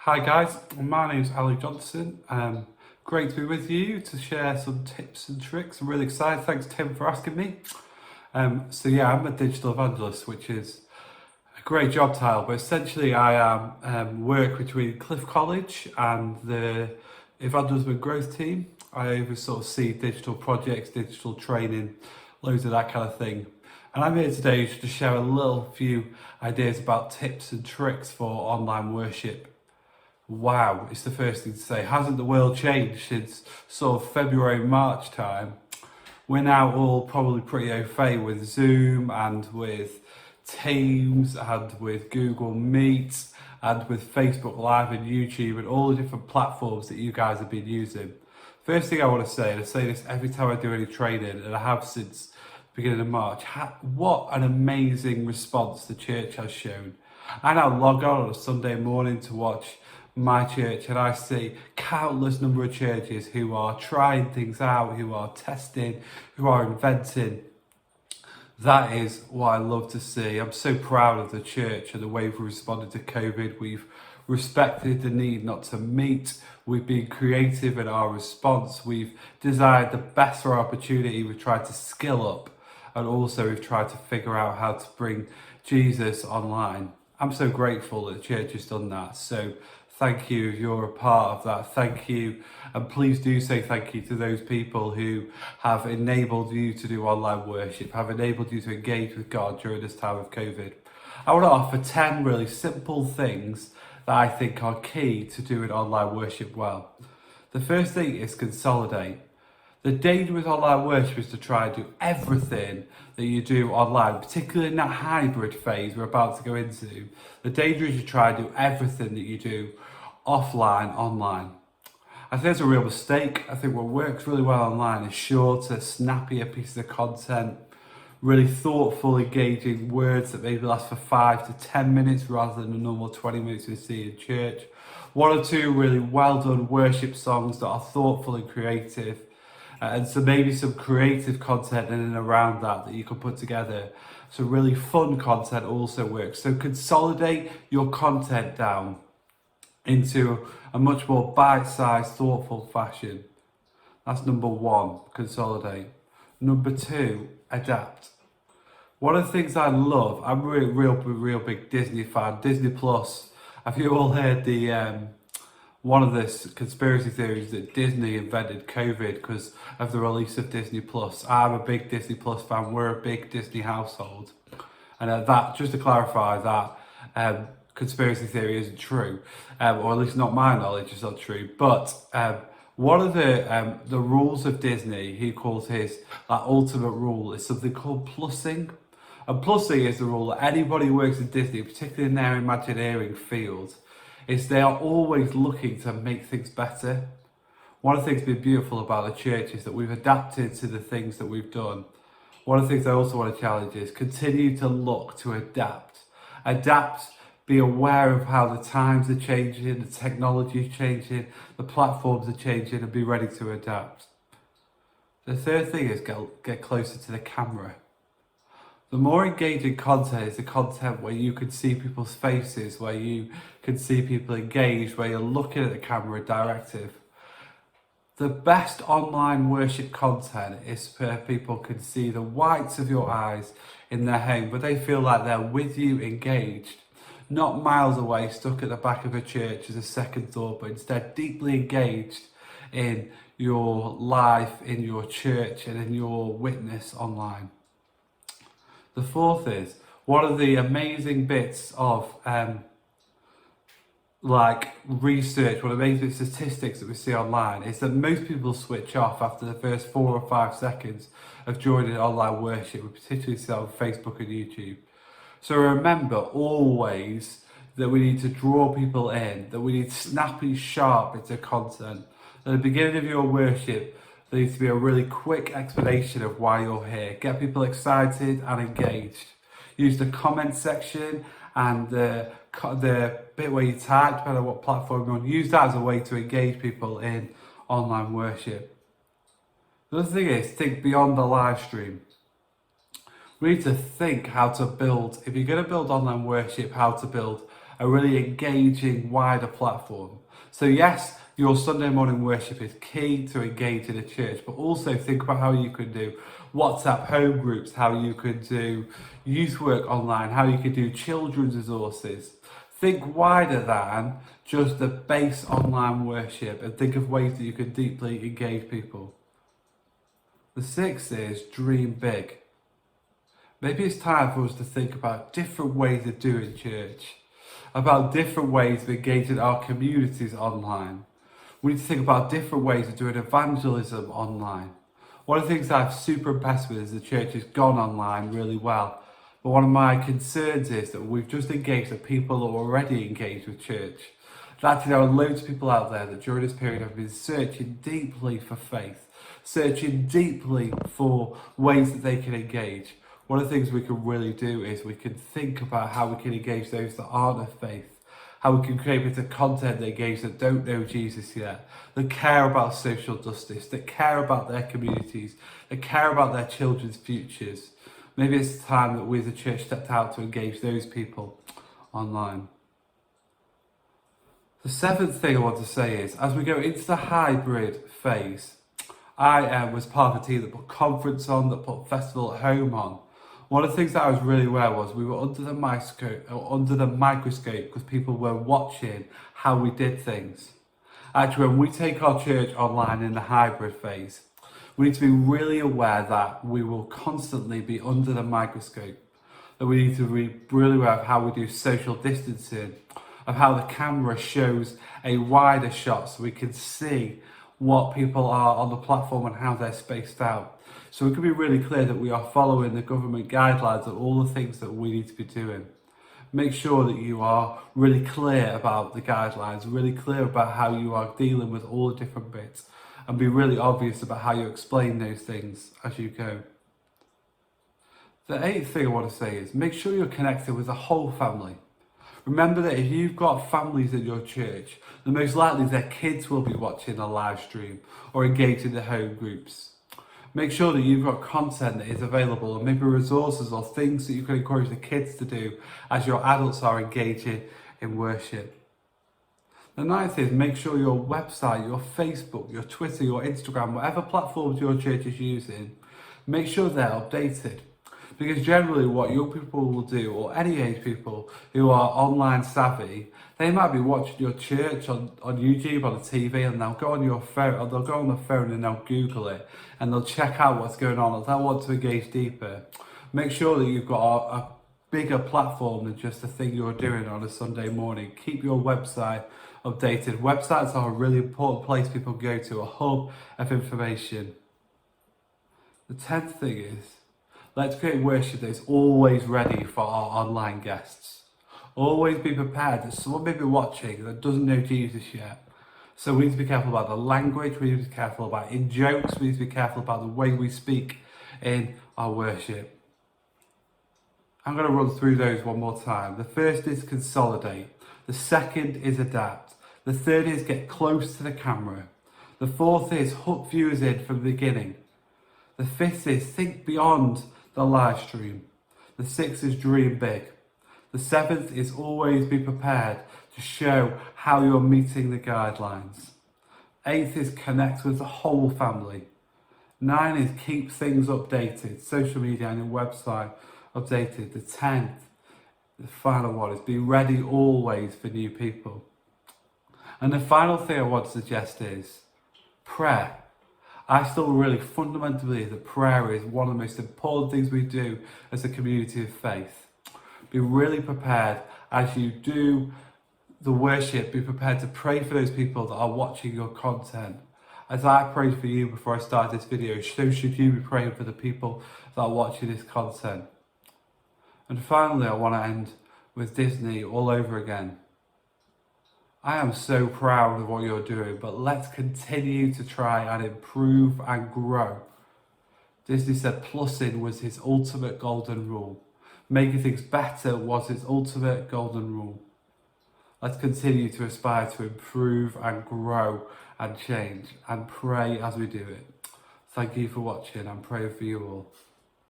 Hi guys, my name's Ali Johnson. Great to be with you to share some tips and tricks. I'm really excited. Thanks Tim for asking me. I'm a digital evangelist, which is a great job title, but essentially I work between Cliff College and the evangelism and growth team. I oversee digital projects, digital training, loads of that kind of thing. And I'm here today to share a little few ideas about tips and tricks for online worship. Wow, it's the first thing to say. Hasn't the world changed since sort of February, March time? We're now all probably pretty au fait with Zoom and with Teams and with Google Meet and with Facebook Live and YouTube and all the different platforms that you guys have been using. First thing I want to say, and I say this every time I do any training, and I have since the beginning of March, what an amazing response the church has shown. I now log on a Sunday morning to watch my church and I see countless number of churches who are trying things out, who are testing, who are inventing. That is what I love to see. I'm so proud of the church and the way we've responded to COVID. We've respected the need not to meet. We've been creative in our response. We've desired the best for our opportunity. We've tried to skill up, and also we've tried to figure out how to bring Jesus online. I'm so grateful that the church has done that. So thank you if you're a part of that. Thank you. And please do say thank you to those people who have enabled you to do online worship, have enabled you to engage with God during this time of COVID. I want to offer 10 really simple things that I think are key to doing online worship well. The first thing is consolidate. The danger with online worship is to try and do everything that you do online, particularly in that hybrid phase we're about to go into. The danger is to try and do everything that you do offline, online. I think it's a real mistake. I think what works really well online is shorter, snappier pieces of content, really thoughtful, engaging words that maybe last for 5 to 10 minutes rather than the normal 20 minutes we see in church. One or two really well done worship songs that are thoughtful and creative. And so maybe some creative content in and around that you can put together. So really fun content also works. So consolidate your content down into a much more bite-sized, thoughtful fashion. That's number one, consolidate. Number two, adapt. One of the things I love, I'm a real big Disney fan. Disney Plus. Have you all heard the one of the conspiracy theories that Disney invented COVID because of the release of Disney Plus? I'm a big Disney Plus fan. We're a big Disney household, and that, just to clarify, that conspiracy theory isn't true, or at least not my knowledge is not true. But one of the rules of Disney, he calls his ultimate rule, is something called plussing. And plussing is the rule that anybody who works in Disney, particularly in their Imagineering field, is they are always looking to make things better. One of the things that's been beautiful about the church is that we've adapted to the things that we've done. One of the things I also want to challenge is continue to look to adapt. Adapt, be aware of how the times are changing, the technology is changing, the platforms are changing, and be ready to adapt. The third thing is get closer to the camera. The more engaging content is the content where you can see people's faces, where you can see people engaged, where you're looking at the camera directive. The best online worship content is where people can see the whites of your eyes in their home, where they feel like they're with you, engaged, not miles away, stuck at the back of a church as a second thought, but instead deeply engaged in your life, in your church, and in your witness online. The fourth is, one of the amazing bits of research, one of the amazing statistics that we see online is that most people switch off after the first 4 or 5 seconds of joining online worship. We particularly see that on Facebook and YouTube. So remember always that we need to draw people in, that we need snappy, sharp bits of content. At the beginning of your worship, there needs to be a really quick explanation of why you're here. Get people excited and engaged. Use the comment section and the bit where you type, depending on what platform you're on. Use that as a way to engage people in online worship. The other thing is, think beyond the live stream. We need to think how to build, if you're going to build online worship, how to build a really engaging, wider platform. So yes, your Sunday morning worship is key to engage in a church, but also think about how you could do WhatsApp home groups, how you could do youth work online, how you could do children's resources. Think wider than just the base online worship and think of ways that you can deeply engage people. The sixth is dream big. Maybe it's time for us to think about different ways of doing church, about different ways of engaging our communities online. We need to think about different ways of doing evangelism online. One of the things I'm super impressed with is the church has gone online really well. But one of my concerns is that we've just engaged the people who are already engaged with church. That there are loads of people out there that during this period have been searching deeply for faith, searching deeply for ways that they can engage. One of the things we can really do is we can think about how we can engage those that aren't of faith, how we can create bits of content that engage that don't know Jesus yet, that care about social justice, that care about their communities, that care about their children's futures. Maybe it's time that we as a church stepped out to engage those people online. The seventh thing I want to say is, as we go into the hybrid phase, I was part of a team that put conference on, that put festival at home on. One of the things that I was really aware was we were under the microscope because people were watching how we did things. Actually, when we take our church online in the hybrid phase, we need to be really aware that we will constantly be under the microscope. That we need to be really aware of how we do social distancing, of how the camera shows a wider shot so we can see what people are on the platform and how they're spaced out. So we can be really clear that we are following the government guidelines and all the things that we need to be doing. Make sure that you are really clear about the guidelines, really clear about how you are dealing with all the different bits, and be really obvious about how you explain those things as you go. The eighth thing I want to say is make sure you're connected with the whole family. Remember that if you've got families in your church, the most likely their kids will be watching a live stream or engaged in the home groups. Make sure that you've got content that is available and maybe resources or things that you can encourage the kids to do as your adults are engaging in worship. The ninth is make sure your website, your Facebook, your Twitter, your Instagram, whatever platforms your church is using, make sure they're updated. Because generally what young people will do, or any age people who are online savvy, they might be watching your church on YouTube, on the TV, and they'll go on your phone, or they'll go on the phone and they'll Google it, and they'll check out what's going on, or they'll want to engage deeper. Make sure that you've got a bigger platform than just the thing you're doing on a Sunday morning. Keep your website updated. Websites are a really important place people go to, a hub of information. The 10th thing is, let's create worship that is always ready for our online guests. Always be prepared that someone may be watching that doesn't know Jesus yet. So we need to be careful about the language, we need to be careful about in jokes, we need to be careful about the way we speak in our worship. I'm going to run through those one more time. The first is consolidate. The second is adapt. The third is get close to the camera. The fourth is hook viewers in from the beginning. The fifth is think beyond the live stream. The sixth is dream big. The seventh is always be prepared to show how you're meeting the guidelines. Eighth is connect with the whole family. 9 is keep things updated, social media and your website updated. The 10th, the final one, is be ready always for new people. And the final thing I want to suggest is prayer. I still really fundamentally believe that prayer is one of the most important things we do as a community of faith. Be really prepared as you do the worship, be prepared to pray for those people that are watching your content. As I prayed for you before I started this video, so should you be praying for the people that are watching this content. And finally, I want to end with Disney all over again. I am so proud of what you're doing, but let's continue to try and improve and grow. Disney said plussing was his ultimate golden rule. Making things better was his ultimate golden rule. Let's continue to aspire to improve and grow and change and pray as we do it. Thank you for watching and pray for you all.